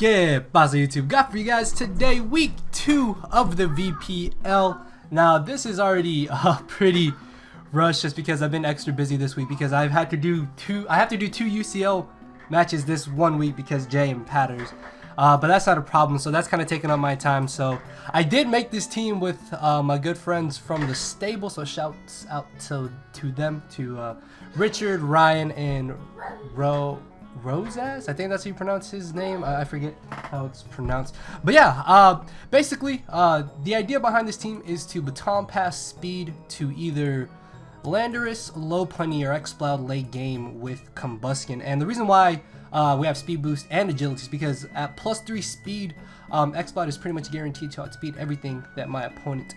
¿Qué pasa, YouTube? Got for you guys today, week 2 of the VPL. Now, this is already pretty rushed just because I've been extra busy this week because I've had to do two UCL matches this 1 week because Jay and Patters. But that's not a problem, so that's kind of taking up my time. So I did make this team with my good friends from the stable, so shouts out to them, to Richard, Ryan, and Rosas, I think that's how you pronounce his name. I forget how it's pronounced. But yeah, basically, the idea behind this team is to baton pass speed to either Landorus, Low Punny, or X-Cloud late game with Combustion. And the reason why we have speed boost and agility is because at +3 speed, X-Cloud is pretty much guaranteed to outspeed everything that my opponent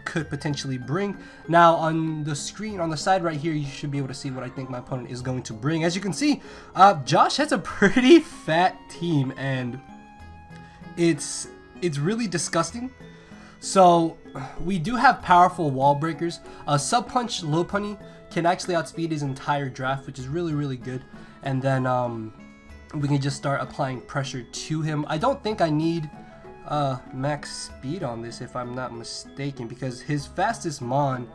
could potentially bring. Now on the screen on the side right here, you should be able to see what I think my opponent is going to bring. As you can see, Josh has a pretty fat team, and it's really disgusting. So we do have powerful wall breakers. Sub Punch Low Punny can actually outspeed his entire draft, which is really good. And then we can just start applying pressure to him. I don't think I need max speed on this, if I'm not mistaken, because his fastest mon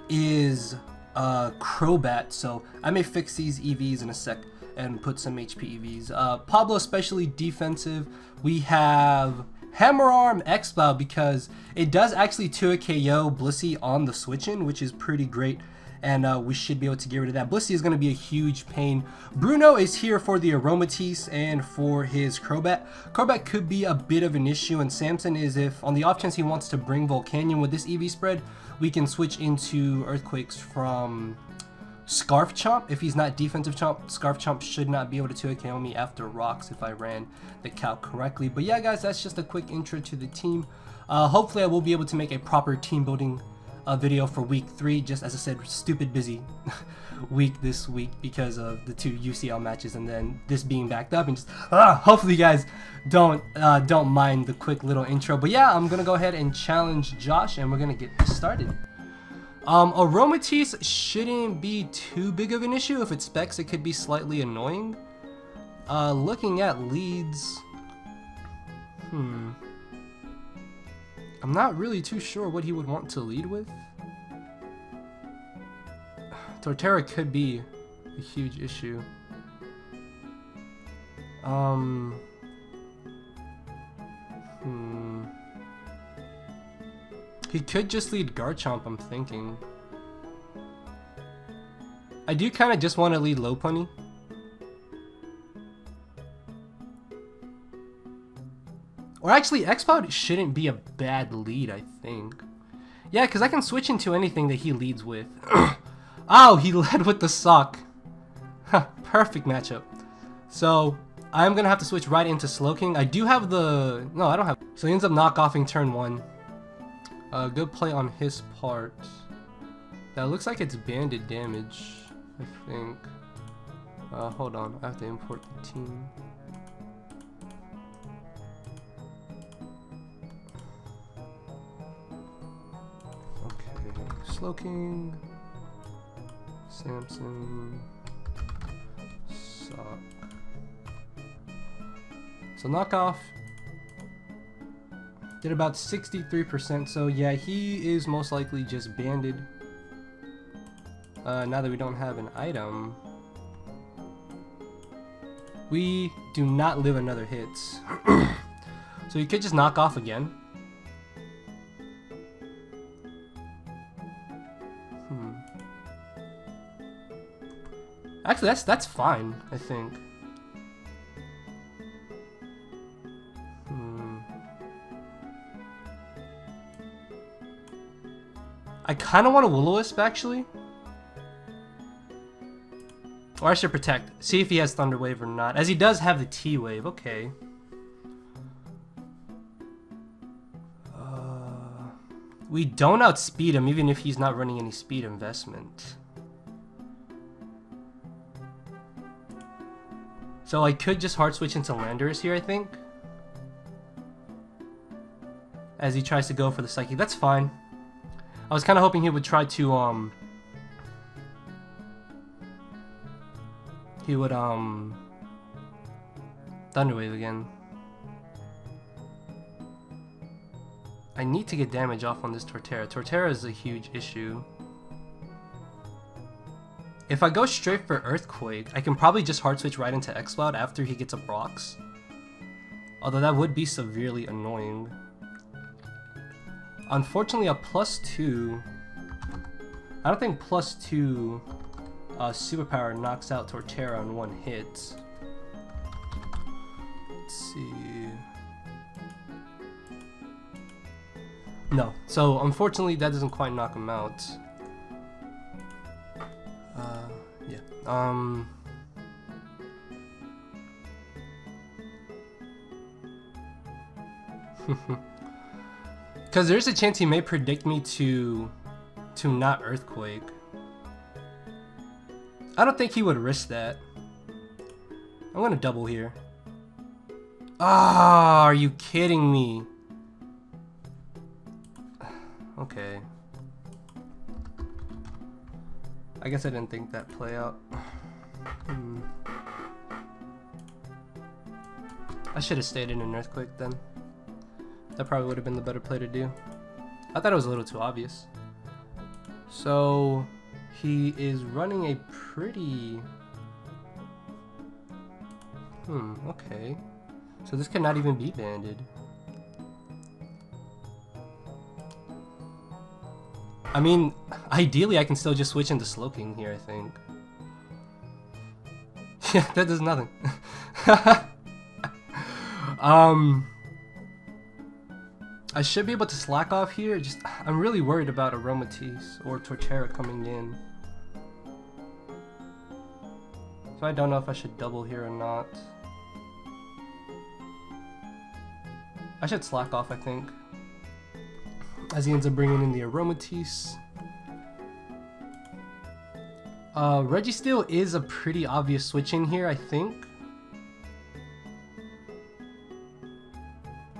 is Crobat. So I may fix these EVs in a sec and put some HP EVs. Pablo especially defensive. We have Hammer Arm X-Cloud because it does actually 2 KO Blissey on the switch-in, which is pretty great. And we should be able to get rid of that. Blissey is going to be a huge pain. Bruno is here for the Aromatisse and for his Crobat. Crobat could be a bit of an issue, and Samson is, if on the off chance he wants to bring Volcanion with this EV spread, we can switch into Earthquakes from Scarf Chomp. If he's not defensive Chomp, Scarf Chomp should not be able to 2 KO me after Rocks if I ran the calc correctly. But yeah, guys, that's just a quick intro to the team. Hopefully I will be able to make a proper team building video for week 3. Just as I said, stupid busy week this week because of the 2 UCL matches and then this being backed up, and just hopefully you guys don't mind the quick little intro. But yeah, I'm gonna go ahead and challenge Josh and we're gonna get started. Aromatisse shouldn't be too big of an issue. If it specs, it could be slightly annoying. Looking at leads, I'm not really too sure what he would want to lead with. Torterra could be a huge issue. He could just lead Garchomp, I'm thinking. I do kind of just want to lead Low Punny. Or actually, X-Cloud shouldn't be a bad lead, I think. Yeah, because I can switch into anything that he leads with. Oh, he led with the Sock. Perfect matchup. So, I'm going to have to switch right into Slowking. I do have the... No, I don't have... So he ends up knockoffing turn 1. Good play on his part. That looks like it's banded damage, I think. Hold on, I have to import the team. Slowking, Samson, Sock. So knockoff did about 63%. So yeah, he is most likely just banded. Now that we don't have an item, we do not live another hit. So you could just knock off again. Actually, that's fine, I think. I kind of want a Will-O-Wisp, actually. Or I should Protect. See if he has Thunder Wave or not. As he does have the T-Wave, okay. We don't outspeed him, even if he's not running any speed investment. So I could just hard switch into Landorus here, I think. As he tries to go for the Psychic. That's fine. I was kind of hoping he would try to, he would, Thunder Wave again. I need to get damage off on this Torterra. Torterra is a huge issue. If I go straight for Earthquake, I can probably just hard switch right into X-Cloud after he gets up rocks. Although that would be severely annoying. Unfortunately, a +2... I don't think +2 superpower knocks out Torterra on one hit. Let's see... No, so unfortunately that doesn't quite knock him out. Yeah. Because there's a chance he may predict me to not Earthquake. I don't think he would risk that. I'm gonna double here. Ah, are you kidding me? Okay. I guess I didn't think that play out. I should have stayed in an Earthquake then. That probably would have been the better play to do. I thought it was a little too obvious. So he is running a pretty... okay. So this cannot even be banded. I mean, ideally I can still just switch into Slowking here, I think. Yeah, that does nothing. I should be able to slack off here, just I'm really worried about Aromatisse or Torterra coming in. So I don't know if I should double here or not. I should slack off, I think, as he ends up bringing in the Aromatisse. Registeel is a pretty obvious switch in here, I think.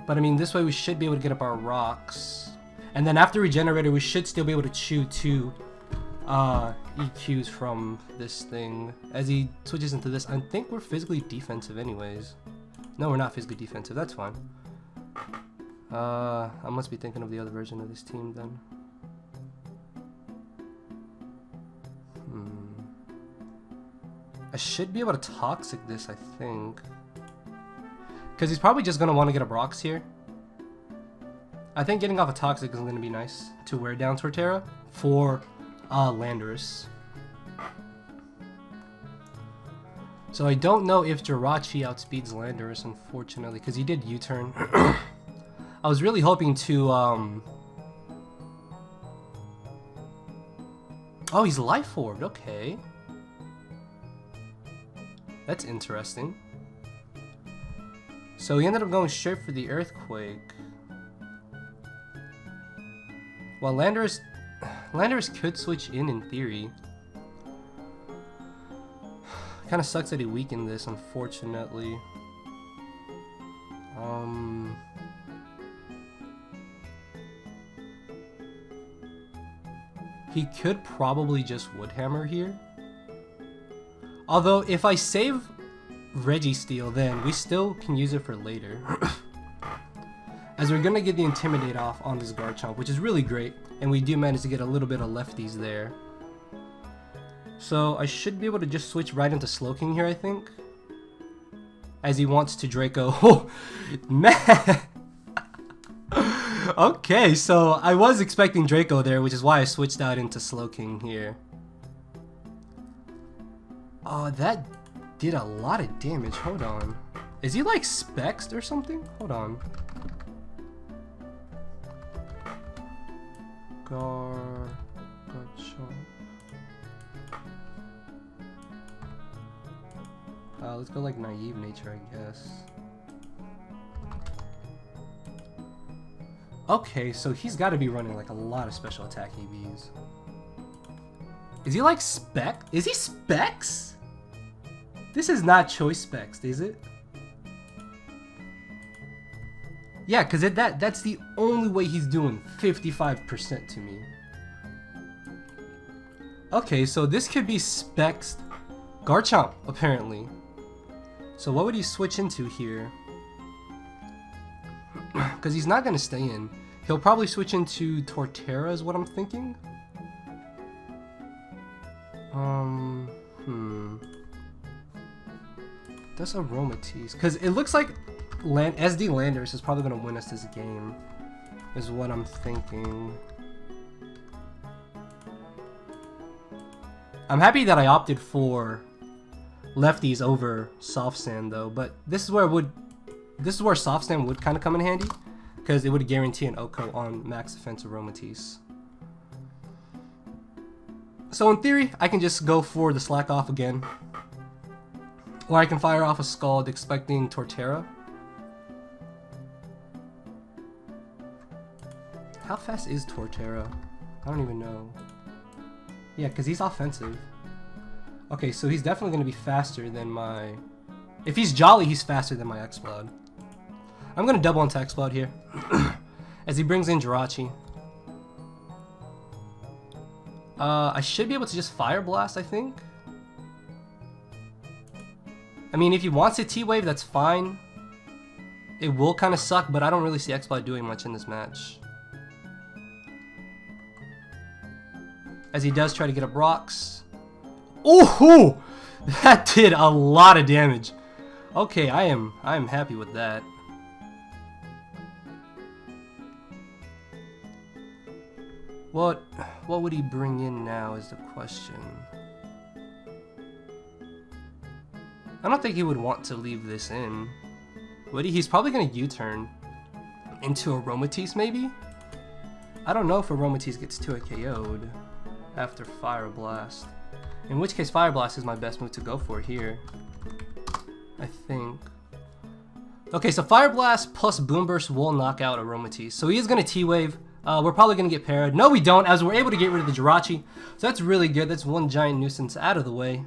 But I mean, this way we should be able to get up our rocks. And then after Regenerator, we should still be able to chew 2 EQs from this thing. As he switches into this, I think we're physically defensive anyways. No, we're not physically defensive, that's fine. I must be thinking of the other version of this team then. I should be able to Toxic this, I think. Because he's probably just going to want to get a Brox here. I think getting off a Toxic is going to be nice to wear down Torterra for Landorus. So I don't know if Jirachi outspeeds Landorus, unfortunately, because he did U-turn. I was really hoping to... Oh, he's Life Orbed, okay. That's interesting. So he ended up going straight for the Earthquake. While Landorus could switch in theory. Kind of sucks that he weakened this, unfortunately. He could probably just Woodhammer here. Although, if I save Registeel, then we still can use it for later. As we're gonna get the Intimidate off on this Garchomp, which is really great, and we do manage to get a little bit of lefties there. So I should be able to just switch right into Slowking here, I think. As he wants to Draco. Oh, man! Okay, so I was expecting Draco there, which is why I switched out into Slowking here. Oh, that did a lot of damage. Hold on. Is he like Spexed or something? Hold on. Garchomp. Let's go like Naive Nature, I guess. Okay, so he's got to be running like a lot of special attack EVs. Is he like Spec? Is he Specs? This is not Choice Specs, is it? Yeah, because that's the only way he's doing 55% to me. Okay, so this could be Specs Garchomp, apparently. So what would he switch into here? Because he's not going to stay in. He'll probably switch into Torterra is what I'm thinking. That's Aromatisse. Because it looks like SD Landers is probably going to win us this game. Is what I'm thinking. I'm happy that I opted for lefties over soft sand though, but this is where soft sand would kind of come in handy, because it would guarantee an Oko on max defense Aromatisse. So in theory, I can just go for the slack off again, or I can fire off a Scald expecting Torterra. How fast is Torterra? I don't even know. Yeah, because he's offensive. Okay, so he's definitely going to be faster than my... If he's Jolly, he's faster than my X-Blood. I'm going to double into X-Blood here. As he brings in Jirachi. I should be able to just Fire Blast, I think. I mean, if he wants to T-Wave, that's fine. It will kind of suck, but I don't really see X-Blood doing much in this match. As he does try to get up rocks. Oh, that did a lot of damage. Okay, I am happy with that. What would he bring in now is the question. I don't think he would want to leave this in. Would he? He's probably gonna U-turn into Aromatisse maybe? I don't know if Aromatisse gets 2 KO'd after Fire Blast. In which case Fire Blast is my best move to go for here, I think. Okay, so Fire Blast plus Boom Burst will knock out Aromatisse. So he is going to T-Wave. We're probably going to get parried. No, we don't, as we're able to get rid of the Jirachi. So that's really good. That's one giant nuisance out of the way.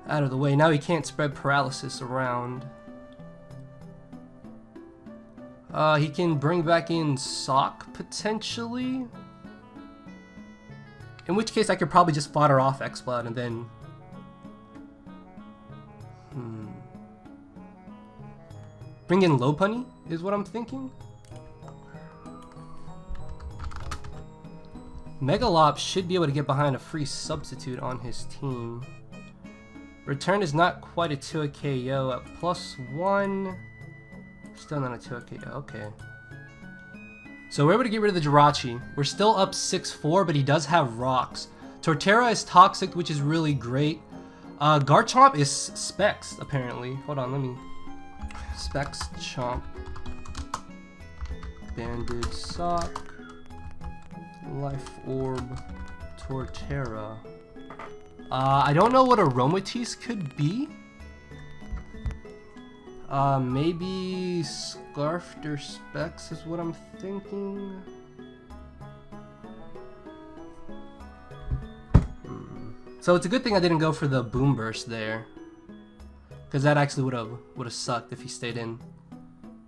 Out of the way. Now he can't spread paralysis around. He can bring back in Sock, potentially. In which case I could probably just fodder off X-Blood and then... Bring in Lopunny is what I'm thinking. Megalops should be able to get behind a free substitute on his team. Return is not quite a 2 KO at +1. Still not a 2 KO, okay. So we're able to get rid of the Jirachi. We're still up 6-4, but he does have rocks. Torterra is toxic, which is really great. Garchomp is Specs, apparently. Hold on, let me... Specs, Chomp. Banded Sock. Life Orb. Torterra. I don't know what Aromatisse could be. Maybe Scarfed or Specs is what I'm thinking. So it's a good thing I didn't go for the Boom Burst there, because that actually would have sucked if he stayed in.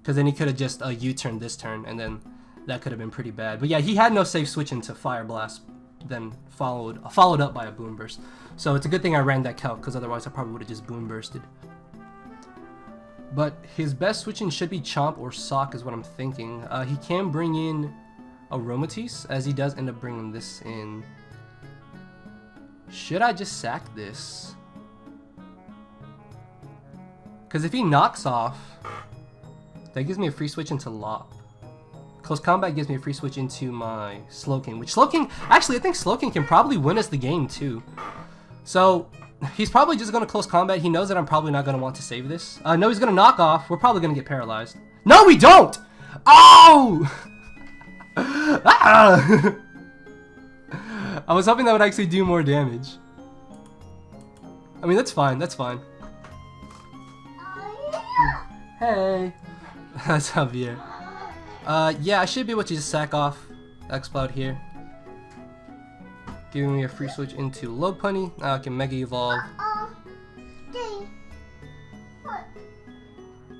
Because then he could have just U-turned this turn, and then that could have been pretty bad. But yeah, he had no safe switch into Fire Blast, then followed up by a Boom Burst. So it's a good thing I ran that calc, because otherwise I probably would have just Boom Bursted. But his best switching should be Chomp or Sock is what I'm thinking. He can bring in Aromatisse, as he does end up bringing this in. Should I just sack this? Because if he knocks off, that gives me a free switch into Lop. Close Combat gives me a free switch into my Slowking, which Slowking, actually I think Slowking can probably win us the game too. So he's probably just going to Close Combat. He knows that I'm probably not going to want to save this. No, he's going to knock off. We're probably going to get paralyzed. No, we don't! Oh! Ah! I was hoping that would actually do more damage. I mean, that's fine. That's fine. Hey. That's Javier. Yeah, I should be able to just sack off X-Cloud here. Giving me a free switch into Lopunny. Now I can Mega Evolve.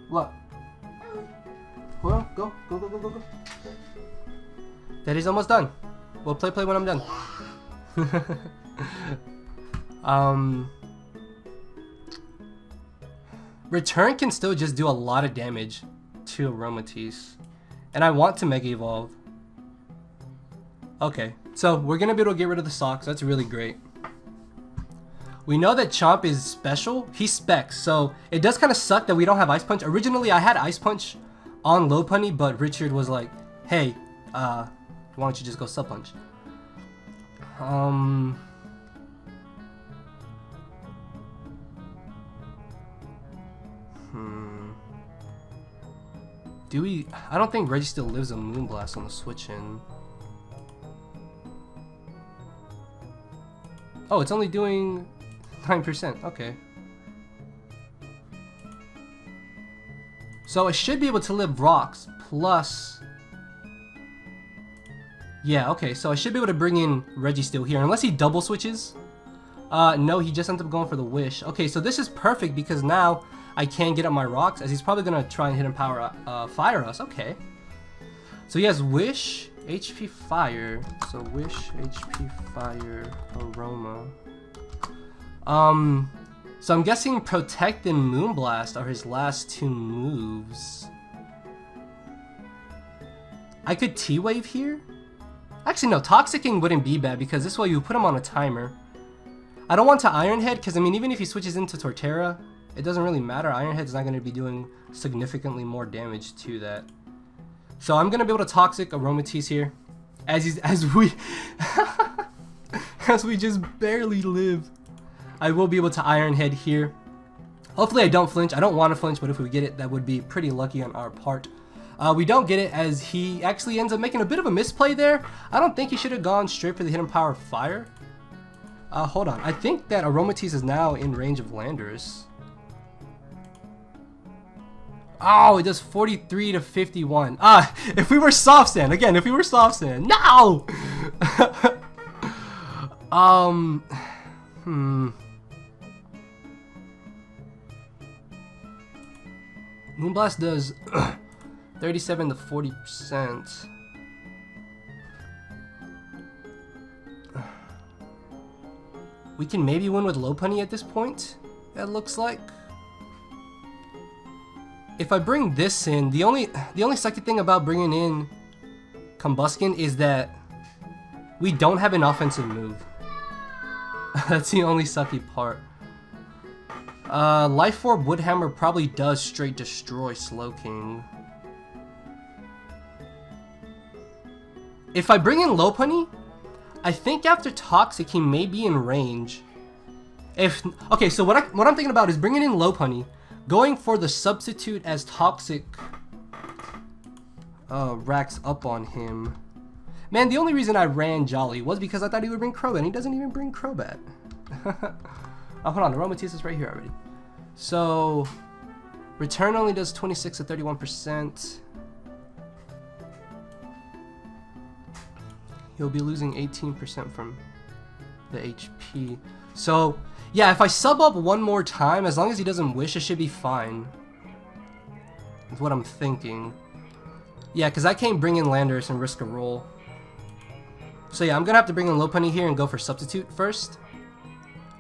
What? Hold on, go. Daddy's almost done. We'll play when I'm done. Return can still just do a lot of damage to Aromatisse. And I want to Mega Evolve. Okay, so we're gonna be able to get rid of the socks. That's really great. We know that Chomp is special. He's specs, so it does kind of suck that we don't have Ice Punch. Originally, I had Ice Punch on Lopunny, but Richard was like, hey, why don't you just go Sub Punch? Do we... I don't think Reggie still lives a Moonblast on the switch-in. Oh, it's only doing 9%. Okay. So I should be able to live rocks plus... Yeah, okay. So I should be able to bring in Registeel here. Unless he double switches. No, he just ends up going for the Wish. Okay, so this is perfect because now I can get up my rocks, as he's probably going to try and hidden power fire us. Okay. So he has Wish, HP Fire. So Wish, HP Fire, Aroma. So I'm guessing Protect and Moonblast are his last two moves. I could T-Wave here? Actually, no, Toxicking wouldn't be bad because this way you put him on a timer. I don't want to Iron Head because, I mean, even if he switches into Torterra, it doesn't really matter. Iron Head's not going to be doing significantly more damage to that. So I'm going to be able to Toxic Aromatisse here. As we just barely live. I will be able to Iron Head here. Hopefully I don't flinch. I don't want to flinch, but if we get it, that would be pretty lucky on our part. We don't get it as he actually ends up making a bit of a misplay there. I don't think he should have gone straight for the hidden power fire. Hold on. I think that Aromatisse is now in range of Landorus. Oh, it does 43 to 51. If we were Soft Sand, again, if we were Soft Sand, no! Moonblast does 37 to 40%. We can maybe win with Lopunny at this point, it looks like. If I bring this in, the only sucky thing about bringing in Combuskin is that we don't have an offensive move. That's the only sucky part. Life Orb Woodhammer probably does straight destroy Slowking. If I bring in Lopunny, I think after Toxic he may be in range. Okay, so what I'm thinking about is bringing in Lopunny, going for the substitute as Toxic racks up on him. Man, the only reason I ran Jolly was because I thought he would bring Crobat, and he doesn't even bring Crobat. Hold on, Aromatisse is right here already. So, Return only does 26 to 31%. He'll be losing 18% from the HP. So, yeah, if I sub up one more time, as long as he doesn't Wish, it should be fine. That's what I'm thinking. Yeah, because I can't bring in Landorus and risk a roll. So yeah, I'm going to have to bring in Lopunny here and go for Substitute first.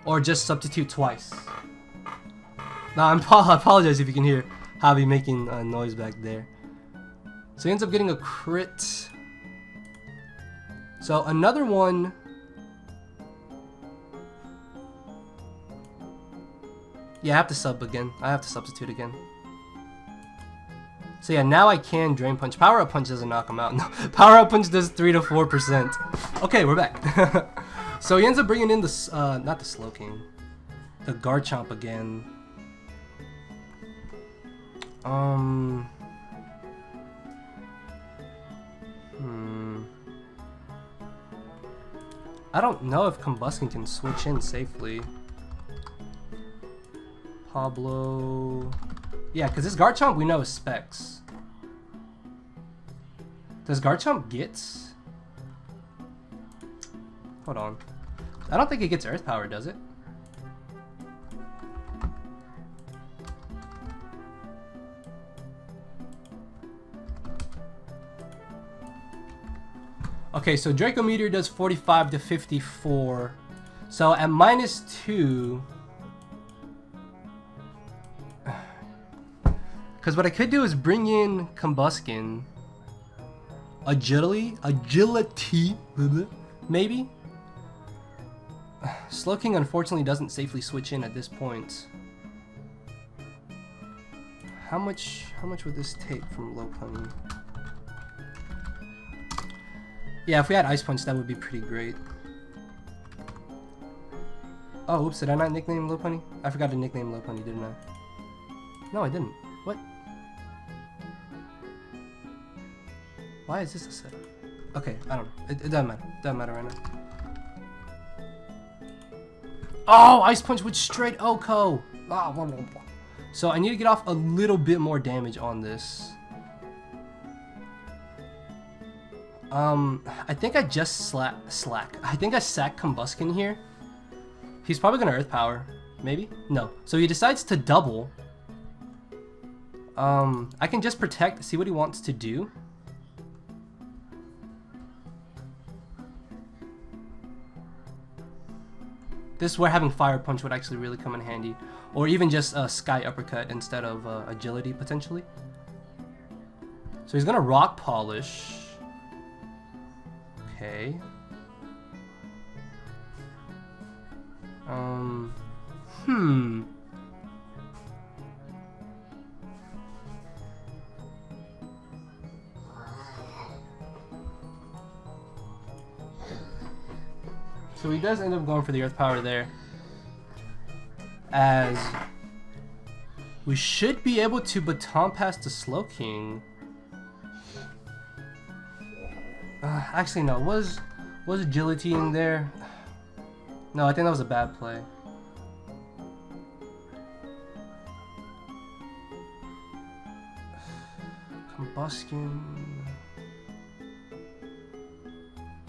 Or just Substitute twice. Now, I apologize if you can hear Javi making a noise back there. So he ends up getting a crit. So another one. Yeah, I have to sub again. I have to substitute again. So yeah, now I can Drain Punch. Power Up Punch doesn't knock him out. No, Power Up Punch does 3 to 4%. Okay, we're back. So he ends up bringing in the, not the Slowking, the Garchomp again. I don't know if Combuskin can switch in safely. Pablo. Yeah, because this Garchomp we know is specs. Does Garchomp get? Hold on. I don't think it gets Earth Power, does it? Okay, so Draco Meteor does 45 to 54. So at -2. Because what I could do is bring in Combuskin. agility, maybe. Slowking unfortunately doesn't safely switch in at this point. How much would this take from low punny? Yeah, if we had Ice Punch, that would be pretty great. Oh, oops, did I not nickname low punny? I forgot to nickname low punny, didn't I? No, I didn't. What? Why is this a setup? Okay, I don't know. It doesn't matter. It doesn't matter right now. Oh, Ice Punch with straight Oko! Ah, blah, blah, blah. So I need to get off a little bit more damage on this. I think I just slack. I think I sack Combuskin here. He's probably gonna Earth Power. Maybe? No. So he decides to double. I can just protect, see what he wants to do. This is where having Fire Punch would actually really come in handy. Or even just a Sky Uppercut instead of Agility, potentially. So he's gonna Rock Polish. Okay. So he does end up going for the Earth Power there. As we should be able to Baton Pass the Slowking. Actually, no. Was Agility in there? No, I think that was a bad play. Combuskin.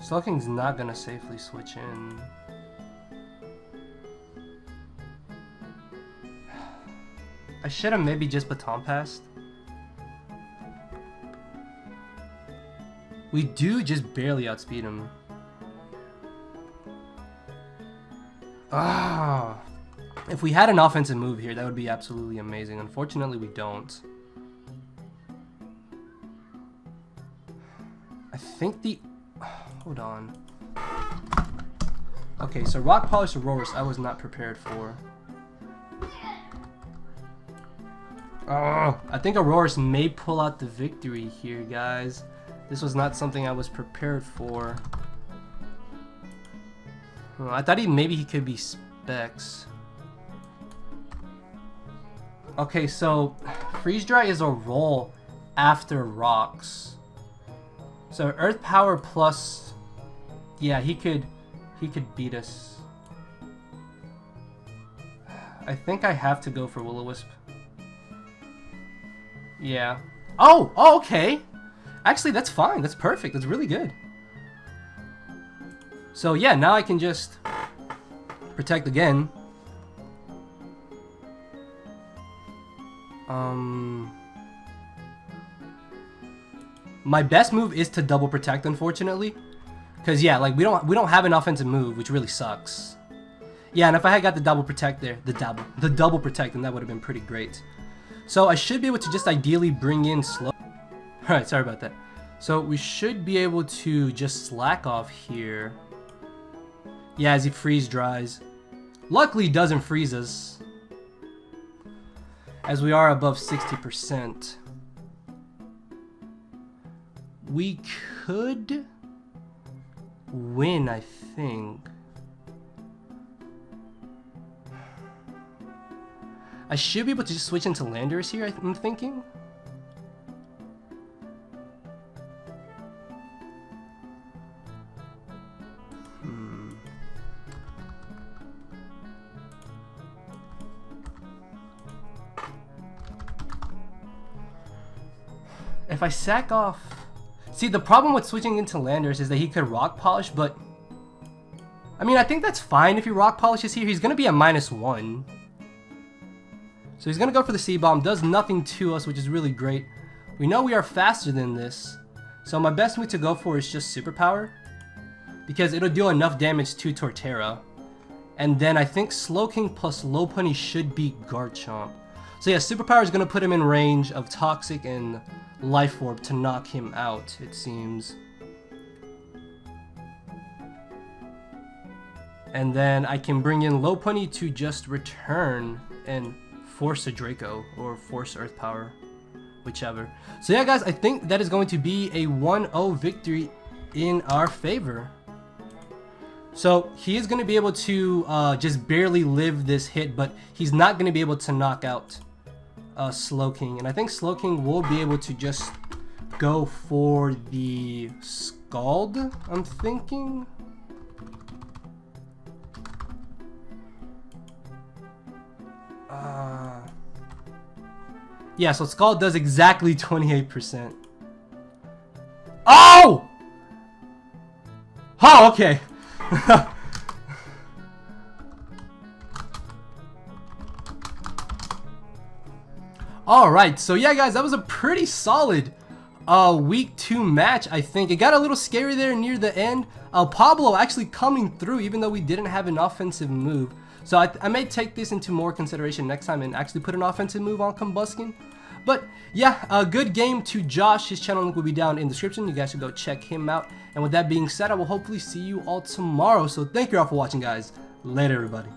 Slowking's not gonna safely switch in. I should have maybe just Baton Passed. We do just barely outspeed him. Ah, if we had an offensive move here, that would be absolutely amazing. Unfortunately, we don't. I think the... Hold on. Okay, so Rock Polish Auroras I was not prepared for. Oh, I think Auroras may pull out the victory here, guys. This was not something I was prepared for. I thought maybe he could be Specs. Okay, so Freeze Dry is a roll after Rocks. So Earth Power plus, yeah, he could beat us. I think I have to go for Will-O-Wisp. Yeah. Oh, okay. Actually, that's fine. That's perfect. That's really good. So yeah, now I can just protect again. My best move is to double protect, unfortunately, because yeah, like we don't have an offensive move, which really sucks. Yeah, and if I had got the double protect there, the double protect, then that would have been pretty great. So I should be able to just ideally bring in slow. All right, sorry about that. So we should be able to just slack off here. Yeah, as he freeze dries. Luckily, he doesn't freeze us, as we are above 60%. We could win, I think. I should be able to just switch into Landers here, I'm thinking. If I sack off... See, the problem with switching into Landers is that he could Rock Polish, but... I mean, I think that's fine if he Rock Polishes here. He's going to be at -1. So he's going to go for the C-Bomb. Does nothing to us, which is really great. We know we are faster than this. So my best move to go for is just Superpower, because it'll do enough damage to Torterra. And then I think Slowking plus Lopunny should beat Garchomp. So yeah, Superpower is going to put him in range of Toxic and Life Orb to knock him out, it seems. And then I can bring in Lopunny to just return and force a Draco or force Earth Power, whichever. So yeah, guys, I think that is going to be a 1-0 victory in our favor. So he is going to be able to just barely live this hit, but he's not going to be able to knock out Slowking. And I think Slowking will be able to just go for the Scald, I'm thinking. Yeah, so Scald does exactly 28%. Oh! Oh, okay. Alright, so yeah, guys, that was a pretty solid week 2 match, I think. It got a little scary there near the end. Pablo actually coming through, even though we didn't have an offensive move. So I may take this into more consideration next time and actually put an offensive move on Combuskin. But yeah, a good game to Josh. His channel link will be down in the description. You guys should go check him out. And with that being said, I will hopefully see you all tomorrow. So thank you all for watching, guys. Later, everybody.